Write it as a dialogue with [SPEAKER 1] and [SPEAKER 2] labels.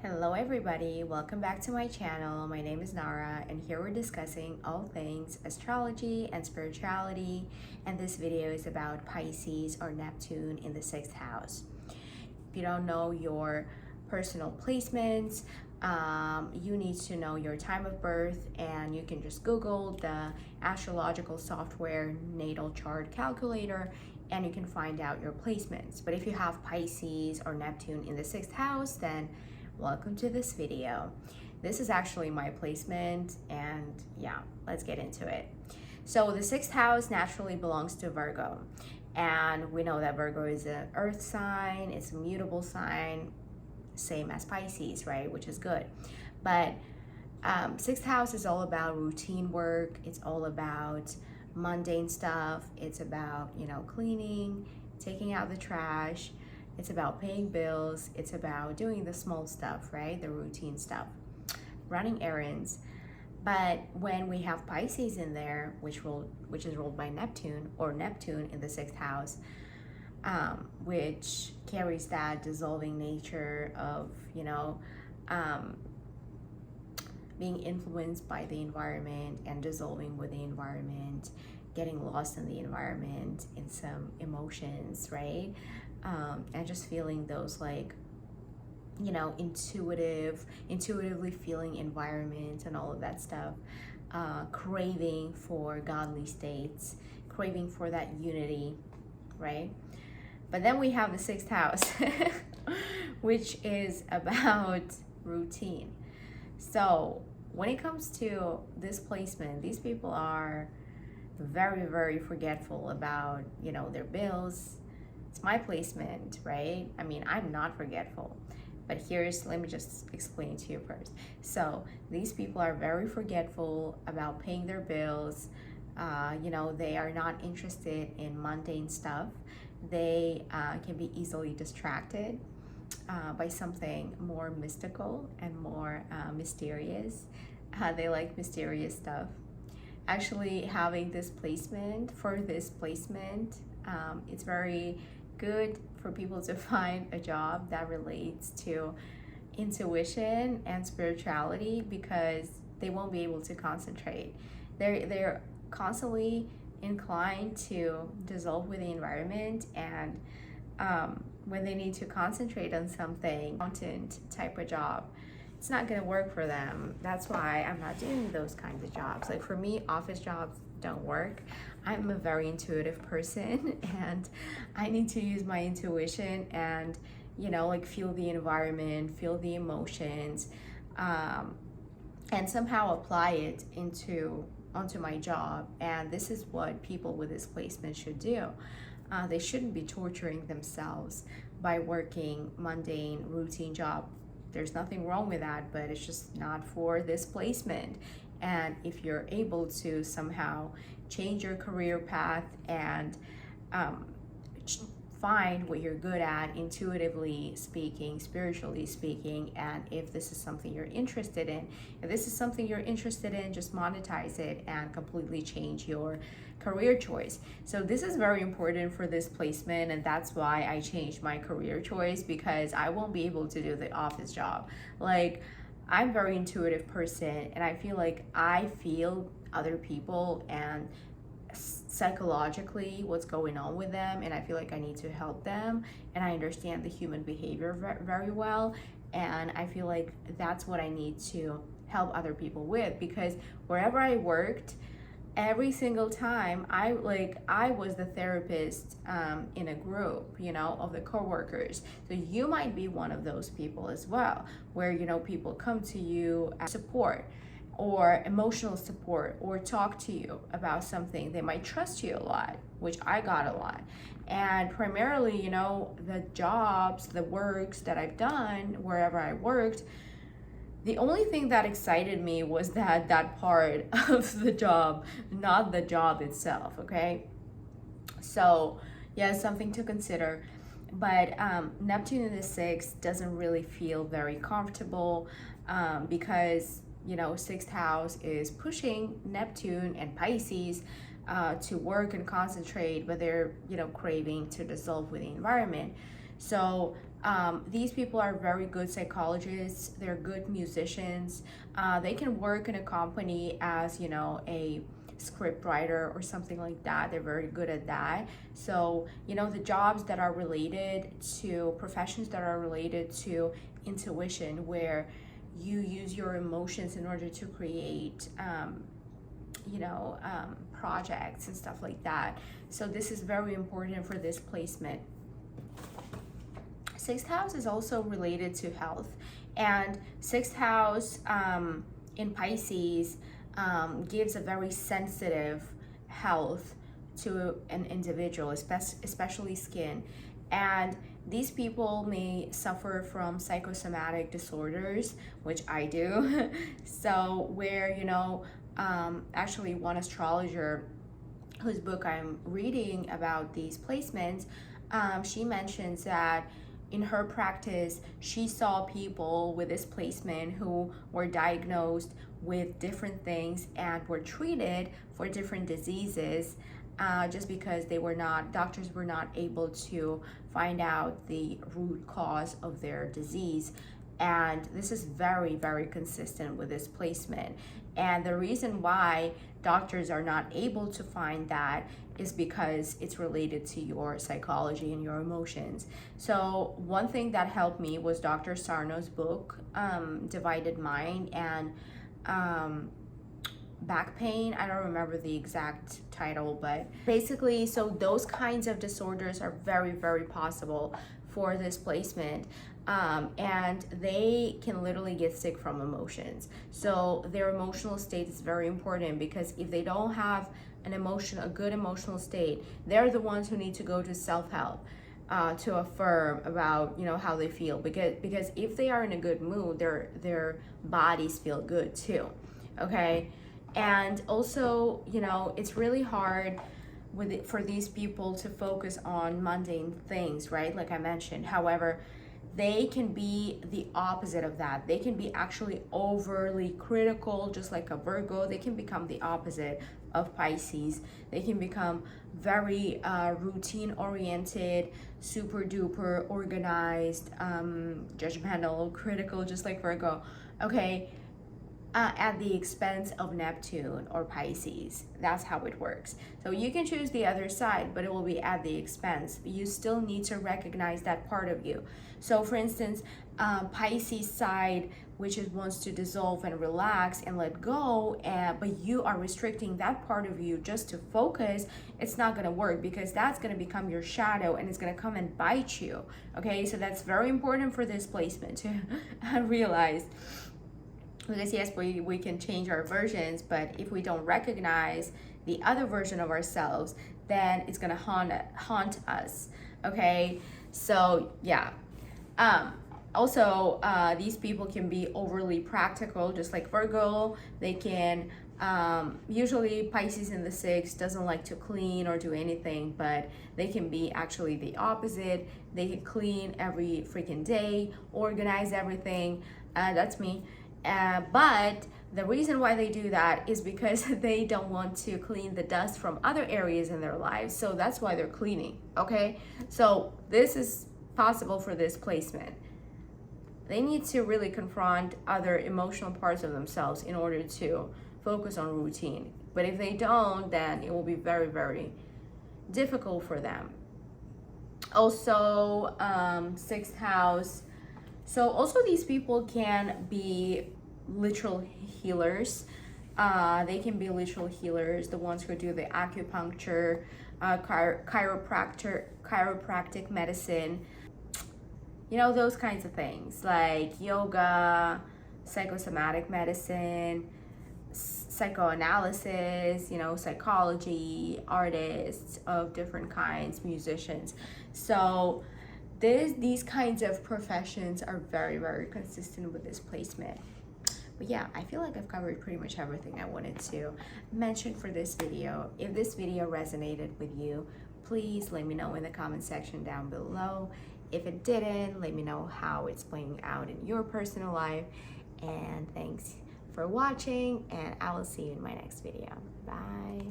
[SPEAKER 1] Hello everybody, welcome back to my channel. My name is Nara and here we're discussing all things astrology and spirituality, and this video is about Pisces or Neptune in the 6th house. If you don't know your personal placements, you need to know your time of birth, and you can just Google the astrological software natal chart calculator and you can find out your placements. But if you have Pisces or Neptune in the 6th house, then welcome to this video. This is actually my placement, and yeah, let's get into it. So the 6th house naturally belongs to Virgo, and we know that Virgo is an earth sign, it's a mutable sign, same as Pisces, right? Which is good. But 6th house is all about routine work, it's all about mundane stuff, it's about, cleaning, taking out the trash, it's about paying bills, it's about doing the small stuff, right? The routine stuff, running errands. But when we have Pisces in there, which is ruled by Neptune, or Neptune in the 6th house, which carries that dissolving nature of, being influenced by the environment and dissolving with the environment, getting lost in the environment, in some emotions, right? And just feeling those intuitively feeling environment and all of that stuff, craving for godly states, craving for that unity, right? But then we have the 6th house, which is about routine. So when it comes to this placement, these people are very, very forgetful about, their bills. It's my placement, right? I mean, I'm not forgetful, but let me just explain to you first. So these people are very forgetful about paying their bills. They are not interested in mundane stuff. They can be easily distracted by something more mystical and more mysterious. They like mysterious stuff. Actually, having this placement, it's very good for people to find a job that relates to intuition and spirituality, because they won't be able to concentrate. They're constantly inclined to dissolve with the environment, and when they need to concentrate on something, accountant type of job, it's not going to work for them. That's why I'm not doing those kinds of jobs. Like for me, office jobs don't work. I'm a very intuitive person and I need to use my intuition and feel the environment, feel the emotions, and somehow apply it onto my job. And this is what people with this placement should do. They shouldn't be torturing themselves by working mundane routine job. There's nothing wrong with that, but it's just not for this placement. And if you're able to somehow change your career path and find what you're good at, intuitively speaking, spiritually speaking, and if this is something you're interested in, just monetize it and completely change your career choice. So this is very important for this placement, and that's why I changed my career choice, because I won't be able to do the office job. Like, I'm a very intuitive person, and I feel like I feel other people and psychologically what's going on with them, and I feel like I need to help them, and I understand the human behavior very well, and I feel like that's what I need to help other people with, because wherever I worked, every single time I was the therapist in a group, of the coworkers. So you might be one of those people as well, where people come to you as support or emotional support, or talk to you about something. They might trust you a lot, which I got a lot. And primarily, the jobs, the works that I've done wherever I worked, the only thing that excited me was that part of the job, not the job itself, okay? So yeah, something to consider. But Neptune in the 6th doesn't really feel very comfortable, because 6th house is pushing Neptune and Pisces to work and concentrate, but they're craving to dissolve with the environment. So These people are very good psychologists. They're good musicians. They can work in a company as, you know, a script writer or something like that. They're very good at that. So, you know, the jobs that are related to professions that are related to intuition, where you use your emotions in order to create, projects and stuff like that. So this is very important for this placement. Sixth house is also related to health, and sixth house in Pisces gives a very sensitive health to an individual, especially skin. And these people may suffer from psychosomatic disorders, which I do. So where, you know, actually one astrologer whose book I'm reading about these placements, she mentions that in her practice, she saw people with this placement who were diagnosed with different things and were treated for different diseases, just because doctors were not able to find out the root cause of their disease. And this is very, very consistent with this placement. And the reason why doctors are not able to find that is because it's related to your psychology and your emotions. So one thing that helped me was Dr. Sarno's book, Divided Mind, and back pain. I don't remember the exact title, but basically, so those kinds of disorders are very, very possible for this placement. And they can literally get sick from emotions. So their emotional state is very important, because if they don't have a good emotional state, they're the ones who need to go to self-help to affirm about, you know, how they feel, because if they are in a good mood, their bodies feel good too. Okay. And also, you know, it's really hard for these people to focus on mundane things, right? Like I mentioned. However, they can be the opposite of that. They can be actually overly critical, just like a Virgo. They can become the opposite of Pisces. They can become very routine oriented, super duper organized, judgmental, critical, just like Virgo. Okay. At the expense of Neptune or Pisces. That's how it works. So you can choose the other side, but it will be at the expense. You still need to recognize that part of you. So for instance, Pisces side, which wants to dissolve and relax and let go, but you are restricting that part of you just to focus, it's not going to work, because that's going to become your shadow and it's going to come and bite you. Okay, so that's very important for this placement to realize. Because yes, we can change our versions, but if we don't recognize the other version of ourselves, then it's gonna haunt us. Okay, so yeah. Also, these people can be overly practical, just like Virgo. They can usually Pisces in the 6th doesn't like to clean or do anything, but they can be actually the opposite. They can clean every freaking day, organize everything. That's me. But the reason why they do that is because they don't want to clean the dust from other areas in their lives. So that's why they're cleaning, okay? So this is possible for this placement. They need to really confront other emotional parts of themselves in order to focus on routine. But if they don't, then it will be very, very difficult for them. Also, 6th house. So also these people can be literal healers. They can be literal healers, the ones who do the acupuncture, chiropractic medicine, you know, those kinds of things, like yoga, psychosomatic medicine, psychoanalysis, you know, psychology, artists of different kinds, musicians. So these kinds of professions are very, very consistent with this placement. But yeah, I feel like I've covered pretty much everything I wanted to mention for this video. If this video resonated with you, please let me know in the comment section down below. If it didn't, let me know how it's playing out in your personal life. And thanks for watching, and I will see you in my next video. Bye.